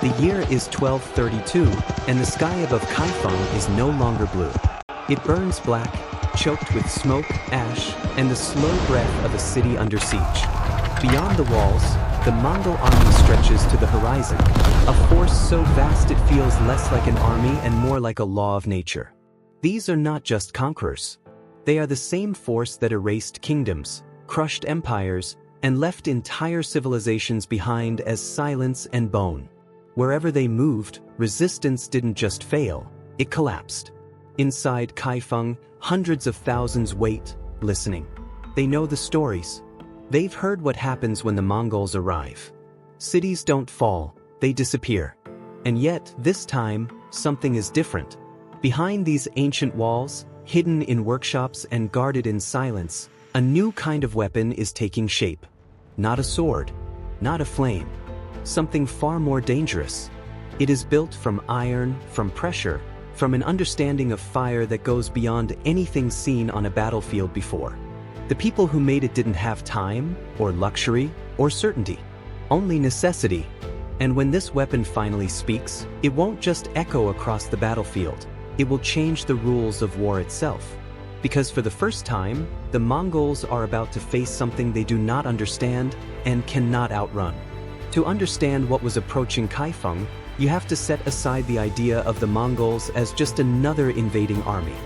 The year is 1232, and the sky above Kaifeng is no longer blue. It burns black, choked with smoke, ash, and the slow breath of a city under siege. Beyond the walls, the Mongol army stretches to the horizon, a force so vast it feels less like an army and more like a law of nature. These are not just conquerors. They are the same force that erased kingdoms, crushed empires, and left entire civilizations behind as silence and bone. Wherever they moved, resistance didn't just fail, it collapsed. Inside Kaifeng, hundreds of thousands wait, listening. They know the stories. They've heard what happens when the Mongols arrive. Cities don't fall, they disappear. And yet, this time, something is different. Behind these ancient walls, hidden in workshops and guarded in silence, a new kind of weapon is taking shape. Not a sword, not a flame. Something far more dangerous. It is built from iron, from pressure, from an understanding of fire that goes beyond anything seen on a battlefield before. The people who made it didn't have time, or luxury, or certainty. Only necessity. And when this weapon finally speaks, it won't just echo across the battlefield. It will change the rules of war itself. Because for the first time, the Mongols are about to face something they do not understand and cannot outrun. To understand what was approaching Kaifeng, you have to set aside the idea of the Mongols as just another invading army.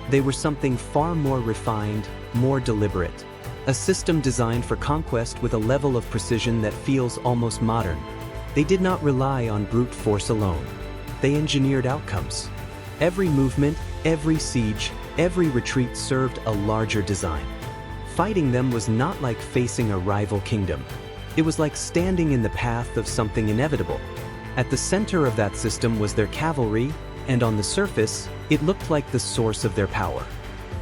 They were something far more refined, more deliberate. A system designed for conquest with a level of precision that feels almost modern. They did not rely on brute force alone. They engineered outcomes. Every movement, every siege, every retreat served a larger design. Fighting them was not like facing a rival kingdom. It was like standing in the path of something inevitable. At the center of that system was their cavalry, and on the surface, it looked like the source of their power.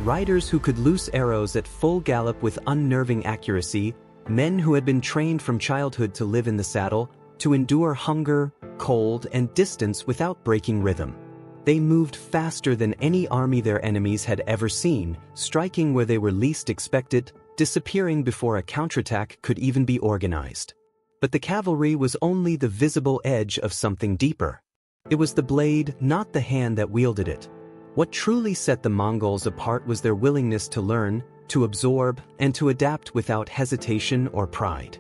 Riders who could loose arrows at full gallop with unnerving accuracy, men who had been trained from childhood to live in the saddle, to endure hunger, cold, and distance without breaking rhythm. They moved faster than any army their enemies had ever seen, striking where they were least expected, disappearing before a counterattack could even be organized. But the cavalry was only the visible edge of something deeper. It was the blade, not the hand that wielded it. What truly set the Mongols apart was their willingness to learn, to absorb, and to adapt without hesitation or pride.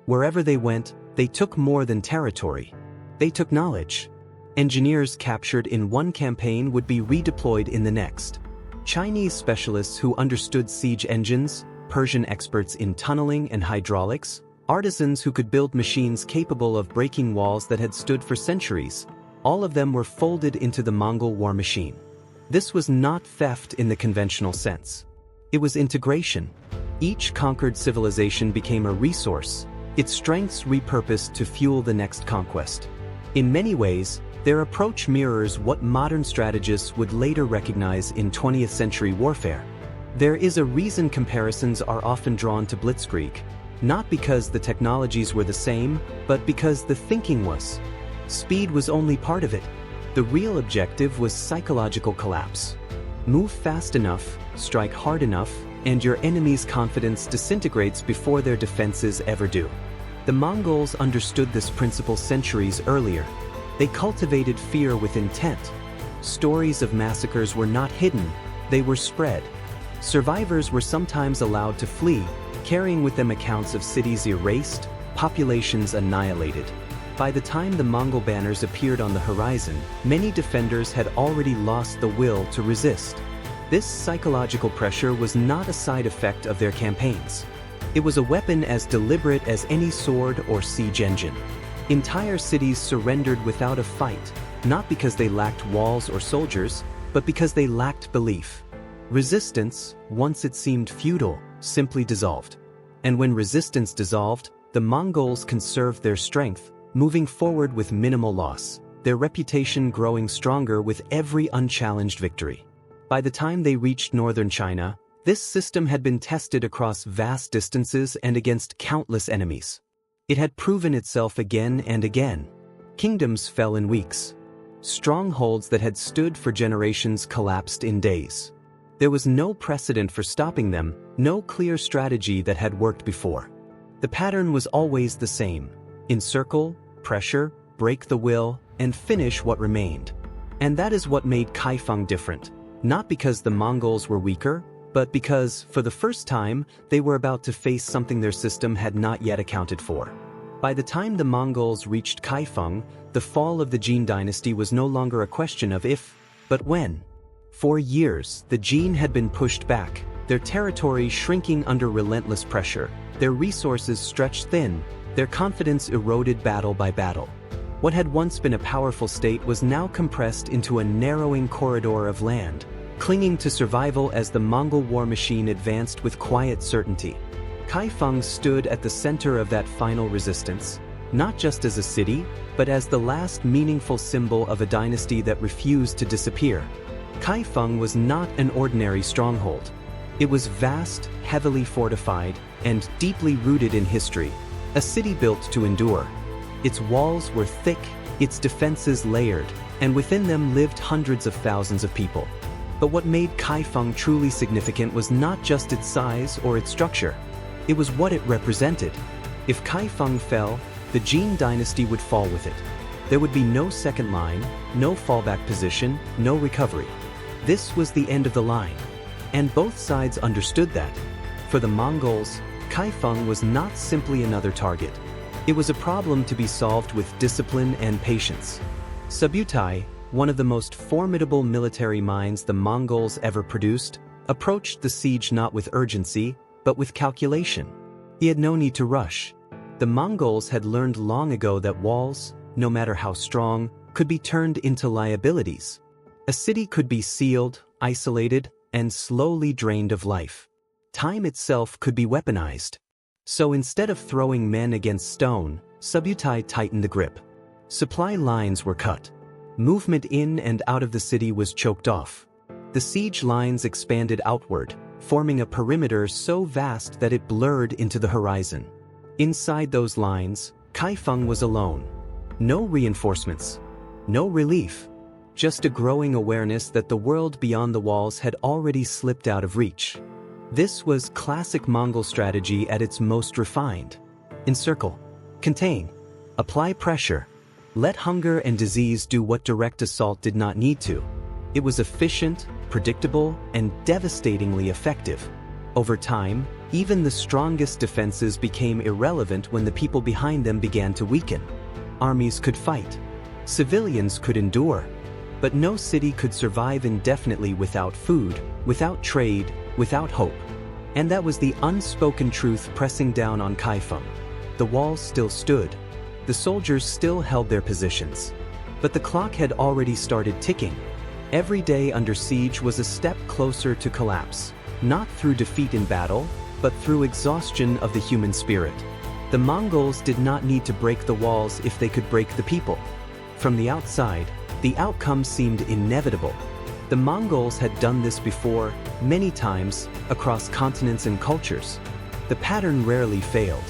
Wherever they went, they took more than territory. They took knowledge. Engineers captured in one campaign would be redeployed in the next. Chinese specialists who understood siege engines, Persian experts in tunneling and hydraulics, artisans who could build machines capable of breaking walls that had stood for centuries. All of them were folded into the Mongol war machine. This was not theft in the conventional sense. It was integration. Each conquered civilization became a resource, its strengths repurposed to fuel the next conquest. In many ways, their approach mirrors what modern strategists would later recognize in 20th century warfare. There is a reason comparisons are often drawn to Blitzkrieg, not because the technologies were the same, but because the thinking was. Speed was only part of it. The real objective was psychological collapse. Move fast enough, strike hard enough, and your enemy's confidence disintegrates before their defenses ever do. The Mongols understood this principle centuries earlier. They cultivated fear with intent. Stories of massacres were not hidden, they were spread. Survivors were sometimes allowed to flee, carrying with them accounts of cities erased, populations annihilated. By the time the Mongol banners appeared on the horizon, many defenders had already lost the will to resist. This psychological pressure was not a side effect of their campaigns. It was a weapon as deliberate as any sword or siege engine. Entire cities surrendered without a fight, not because they lacked walls or soldiers, but because they lacked belief. Resistance, once it seemed futile, simply dissolved. And when resistance dissolved, the Mongols conserved their strength, moving forward with minimal loss, their reputation growing stronger with every unchallenged victory. By the time they reached northern China, this system had been tested across vast distances and against countless enemies. It had proven itself again and again. Kingdoms fell in weeks. Strongholds that had stood for generations collapsed in days. There was no precedent for stopping them, no clear strategy that had worked before. The pattern was always the same: encircle, pressure, break the will, and finish what remained. And that is what made Kaifeng different. Not because the Mongols were weaker, but because, for the first time, they were about to face something their system had not yet accounted for. By the time the Mongols reached Kaifeng, the fall of the Jin dynasty was no longer a question of if, but when. For years, the Jin had been pushed back, their territory shrinking under relentless pressure, their resources stretched thin, their confidence eroded battle by battle. What had once been a powerful state was now compressed into a narrowing corridor of land, clinging to survival as the Mongol war machine advanced with quiet certainty. Kaifeng stood at the center of that final resistance, not just as a city, but as the last meaningful symbol of a dynasty that refused to disappear. Kaifeng was not an ordinary stronghold. It was vast, heavily fortified, and deeply rooted in history, a city built to endure. Its walls were thick, its defenses layered, and within them lived hundreds of thousands of people. But what made Kaifeng truly significant was not just its size or its structure. It was what it represented. If Kaifeng fell, the Jin dynasty would fall with it. There would be no second line, no fallback position, no recovery. This was the end of the line. And both sides understood that. For the Mongols, Kaifeng was not simply another target. It was a problem to be solved with discipline and patience. Subutai, one of the most formidable military minds the Mongols ever produced, approached the siege not with urgency, but with calculation. He had no need to rush. The Mongols had learned long ago that walls, no matter how strong, could be turned into liabilities. A city could be sealed, isolated, and slowly drained of life. Time itself could be weaponized. So instead of throwing men against stone, Subutai tightened the grip. Supply lines were cut. Movement in and out of the city was choked off. The siege lines expanded outward, forming a perimeter so vast that it blurred into the horizon. Inside those lines, Kaifeng was alone. No reinforcements. No relief. Just a growing awareness that the world beyond the walls had already slipped out of reach. This was classic Mongol strategy at its most refined. Encircle. Contain. Apply pressure. Let hunger and disease do what direct assault did not need to. It was efficient, predictable, and devastatingly effective. Over time, even the strongest defenses became irrelevant when the people behind them began to weaken. Armies could fight. Civilians could endure. But no city could survive indefinitely without food, without trade, without hope. And that was the unspoken truth pressing down on Kaifeng. The walls still stood. The soldiers still held their positions. But the clock had already started ticking. Every day under siege was a step closer to collapse, not through defeat in battle, but through exhaustion of the human spirit. The Mongols did not need to break the walls if they could break the people. From the outside, the outcome seemed inevitable. The Mongols had done this before, many times, across continents and cultures. The pattern rarely failed.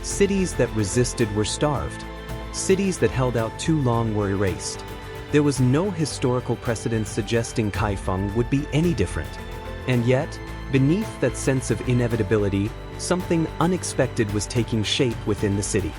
Cities that resisted were starved. Cities that held out too long were erased. There was no historical precedent suggesting Kaifeng would be any different. And yet, beneath that sense of inevitability, something unexpected was taking shape within the city.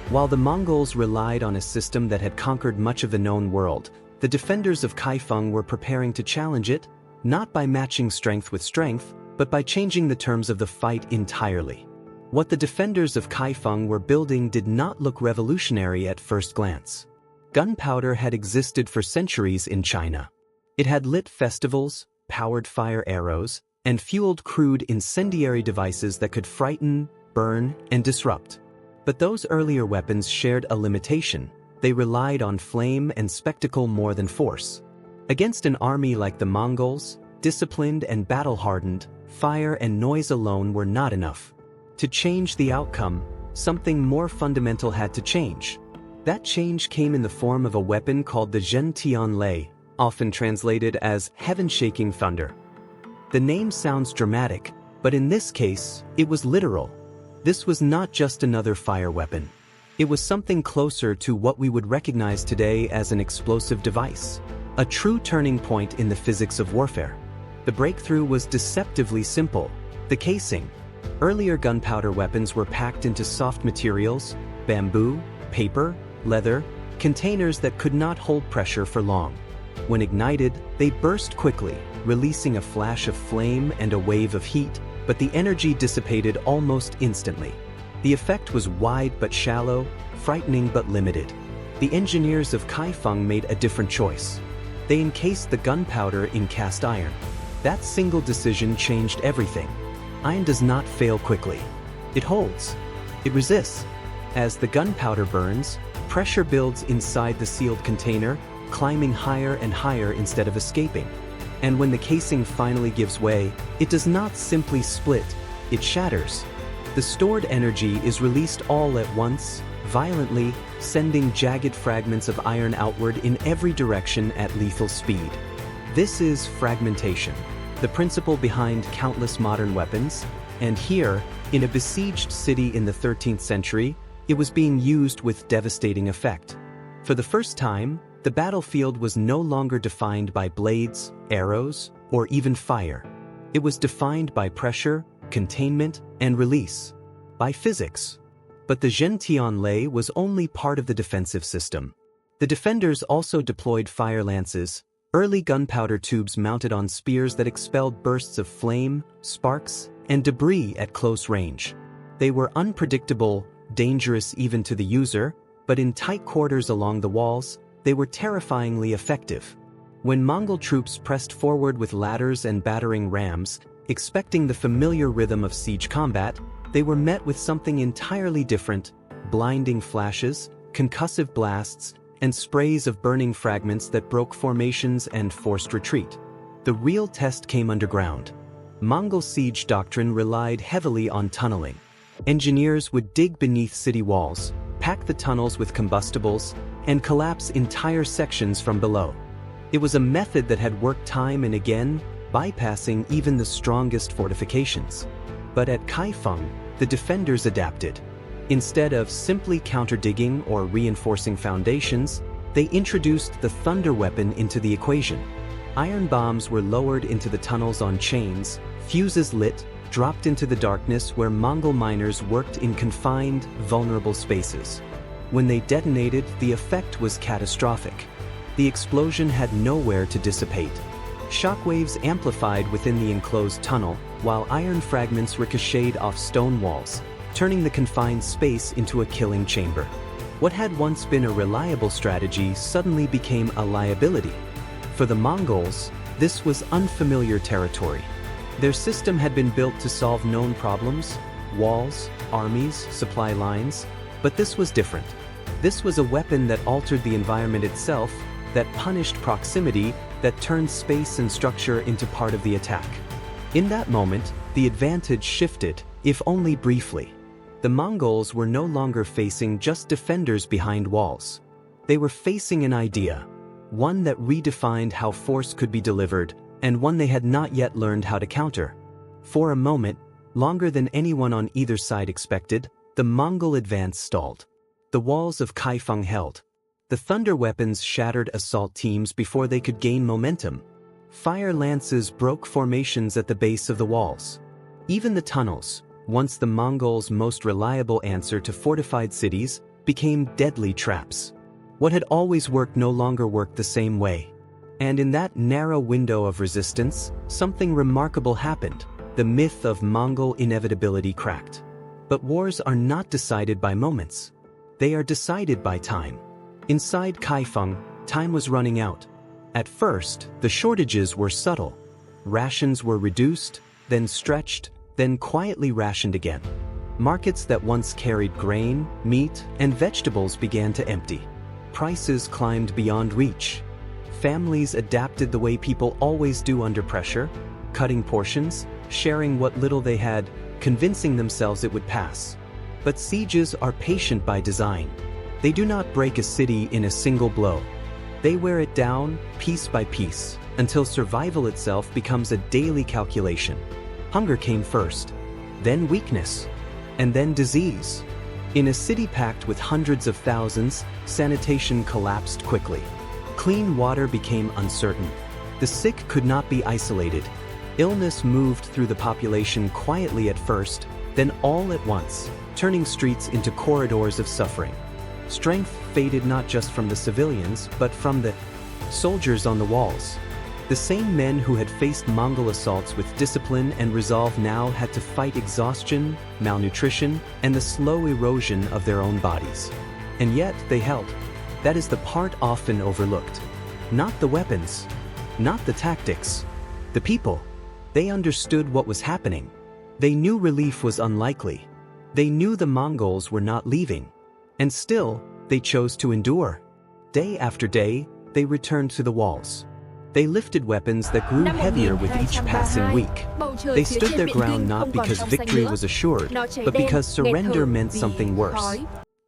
While the Mongols relied on a system that had conquered much of the known world, the defenders of Kaifeng were preparing to challenge it, not by matching strength with strength, but by changing the terms of the fight entirely. What the defenders of Kaifeng were building did not look revolutionary at first glance. Gunpowder had existed for centuries in China. It had lit festivals, powered fire arrows, and fueled crude incendiary devices that could frighten, burn, and disrupt. But those earlier weapons shared a limitation. They relied on flame and spectacle more than force. Against an army like the Mongols, disciplined and battle-hardened, fire and noise alone were not enough. To change the outcome, something more fundamental had to change. That change came in the form of a weapon called the Zhen Tianlei, often translated as heaven-shaking thunder. The name sounds dramatic, but in this case, it was literal. This was not just another fire weapon. It was something closer to what we would recognize today as an explosive device, a true turning point in the physics of warfare. The breakthrough was deceptively simple: the casing. Earlier gunpowder weapons were packed into soft materials, bamboo, paper, leather, containers that could not hold pressure for long. When ignited, they burst quickly, releasing a flash of flame and a wave of heat, but the energy dissipated almost instantly. The effect was wide but shallow, frightening but limited. The engineers of Kaifeng made a different choice. They encased the gunpowder in cast iron. That single decision changed everything. Iron does not fail quickly. It holds. It resists. As the gunpowder burns, pressure builds inside the sealed container, climbing higher and higher instead of escaping. And when the casing finally gives way, it does not simply split, it shatters. The stored energy is released all at once, violently, sending jagged fragments of iron outward in every direction at lethal speed. This is fragmentation, the principle behind countless modern weapons, and here, in a besieged city in the 13th century, it was being used with devastating effect. For the first time, the battlefield was no longer defined by blades, arrows, or even fire. It was defined by pressure, containment, and release. By physics. But the Zhentianlei was only part of the defensive system. The defenders also deployed fire lances, early gunpowder tubes mounted on spears that expelled bursts of flame, sparks, and debris at close range. They were unpredictable, dangerous even to the user, but in tight quarters along the walls, they were terrifyingly effective. When Mongol troops pressed forward with ladders and battering rams, expecting the familiar rhythm of siege combat, they were met with something entirely different: blinding flashes, concussive blasts, and sprays of burning fragments that broke formations and forced retreat. The real test came underground. Mongol siege doctrine relied heavily on tunneling. Engineers would dig beneath city walls, pack the tunnels with combustibles, and collapse entire sections from below. It was a method that had worked time and again, bypassing even the strongest fortifications. But at Kaifeng, the defenders adapted. Instead of simply counter-digging or reinforcing foundations, they introduced the thunder weapon into the equation. Iron bombs were lowered into the tunnels on chains, fuses lit, dropped into the darkness where Mongol miners worked in confined, vulnerable spaces. When they detonated, the effect was catastrophic. The explosion had nowhere to dissipate. Shockwaves amplified within the enclosed tunnel, while iron fragments ricocheted off stone walls, turning the confined space into a killing chamber. What had once been a reliable strategy suddenly became a liability. For the Mongols, this was unfamiliar territory. Their system had been built to solve known problems: walls, armies, supply lines, but this was different. This was a weapon that altered the environment itself, that punished proximity, that turned space and structure into part of the attack. In that moment, the advantage shifted, if only briefly. The Mongols were no longer facing just defenders behind walls. They were facing an idea, one that redefined how force could be delivered, and one they had not yet learned how to counter. For a moment, longer than anyone on either side expected, the Mongol advance stalled. The walls of Kaifeng held. The thunder weapons shattered assault teams before they could gain momentum. Fire lances broke formations at the base of the walls. Even the tunnels, once the Mongols' most reliable answer to fortified cities, became deadly traps. What had always worked no longer worked the same way. And in that narrow window of resistance, something remarkable happened. The myth of Mongol inevitability cracked. But wars are not decided by moments. They are decided by time. Inside Kaifeng, time was running out. At first, the shortages were subtle. Rations were reduced, then stretched, then quietly rationed again. Markets that once carried grain, meat, and vegetables began to empty. Prices climbed beyond reach. Families adapted the way people always do under pressure, cutting portions, sharing what little they had, convincing themselves it would pass. But sieges are patient by design. They do not break a city in a single blow. They wear it down, piece by piece, until survival itself becomes a daily calculation. Hunger came first, then weakness, and then disease. In a city packed with hundreds of thousands, sanitation collapsed quickly. Clean water became uncertain. The sick could not be isolated. Illness moved through the population quietly at first, then all at once, turning streets into corridors of suffering. Strength faded not just from the civilians, but from the soldiers on the walls. The same men who had faced Mongol assaults with discipline and resolve now had to fight exhaustion, malnutrition, and the slow erosion of their own bodies. And yet they held. That is the part often overlooked. Not the weapons, not the tactics, the people. They understood what was happening. They knew relief was unlikely. They knew the Mongols were not leaving. And still, they chose to endure. Day after day, they returned to the walls. They lifted weapons that grew heavier with each passing week. They stood their ground not because victory was assured, but because surrender meant something worse.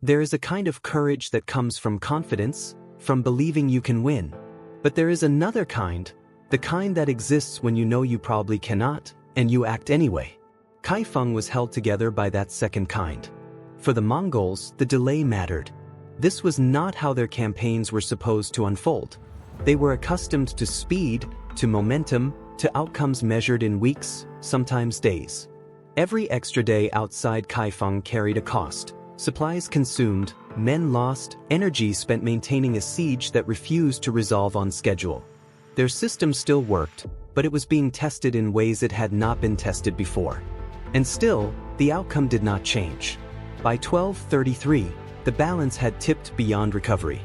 There is a kind of courage that comes from confidence, from believing you can win. But there is another kind, the kind that exists when you know you probably cannot, and you act anyway. Kaifeng was held together by that second kind. For the Mongols, the delay mattered. This was not how their campaigns were supposed to unfold. They were accustomed to speed, to momentum, to outcomes measured in weeks, sometimes days. Every extra day outside Kaifeng carried a cost. Supplies consumed, men lost, energy spent maintaining a siege that refused to resolve on schedule. Their system still worked, but it was being tested in ways it had not been tested before. And still, the outcome did not change. By 1233, the balance had tipped beyond recovery.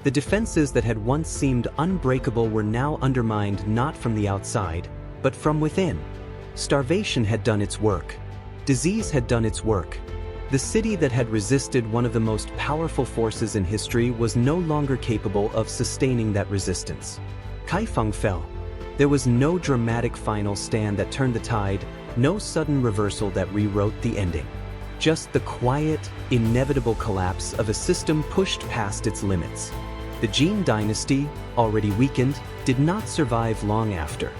The defenses that had once seemed unbreakable were now undermined not from the outside, but from within. Starvation had done its work. Disease had done its work. The city that had resisted one of the most powerful forces in history was no longer capable of sustaining that resistance. Kaifeng fell. There was no dramatic final stand that turned the tide, no sudden reversal that rewrote the ending. Just the quiet, inevitable collapse of a system pushed past its limits. The Jin dynasty, already weakened, did not survive long after.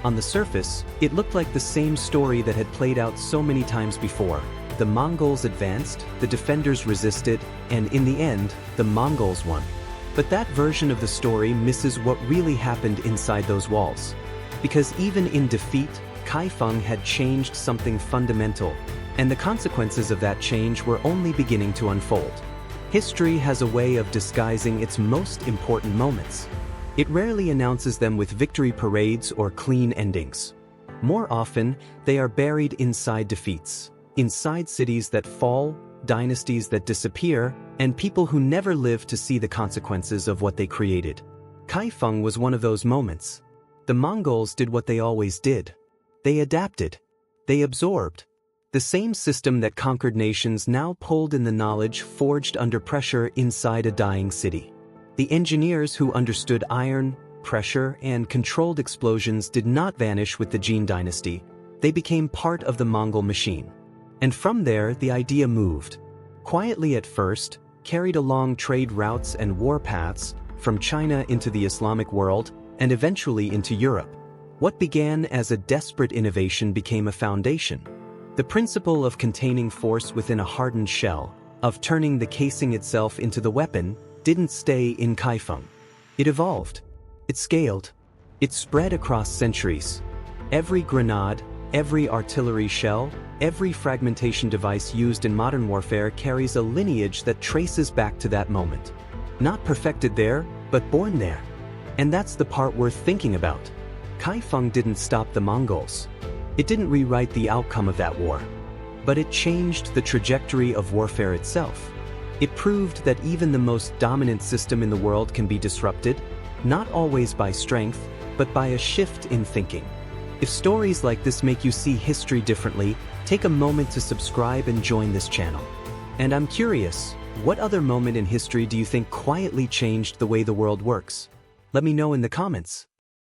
On the surface, it looked like the same story that had played out so many times before. The Mongols advanced, the defenders resisted, and in the end, the Mongols won. But that version of the story misses what really happened inside those walls. Because even in defeat, Kaifeng had changed something fundamental, and the consequences of that change were only beginning to unfold. History has a way of disguising its most important moments. It rarely announces them with victory parades or clean endings. More often, they are buried inside defeats. Inside cities that fall, dynasties that disappear, and people who never live to see the consequences of what they created. Kaifeng was one of those moments. The Mongols did what they always did. They adapted. They absorbed. The same system that conquered nations now pulled in the knowledge forged under pressure inside a dying city. The engineers who understood iron, pressure, and controlled explosions did not vanish with the Jin dynasty. They became part of the Mongol machine. And from there, the idea moved. Quietly at first, carried along trade routes and war paths, from China into the Islamic world, and eventually into Europe. What began as a desperate innovation became a foundation. The principle of containing force within a hardened shell, of turning the casing itself into the weapon, didn't stay in Kaifeng. It evolved. It scaled. It spread across centuries. Every grenade, every artillery shell, every fragmentation device used in modern warfare carries a lineage that traces back to that moment. Not perfected there, but born there. And that's the part worth thinking about. Kaifeng didn't stop the Mongols. It didn't rewrite the outcome of that war. But it changed the trajectory of warfare itself. It proved that even the most dominant system in the world can be disrupted, not always by strength, but by a shift in thinking. If stories like this make you see history differently, take a moment to subscribe and join this channel. And I'm curious, what other moment in history do you think quietly changed the way the world works? Let me know in the comments.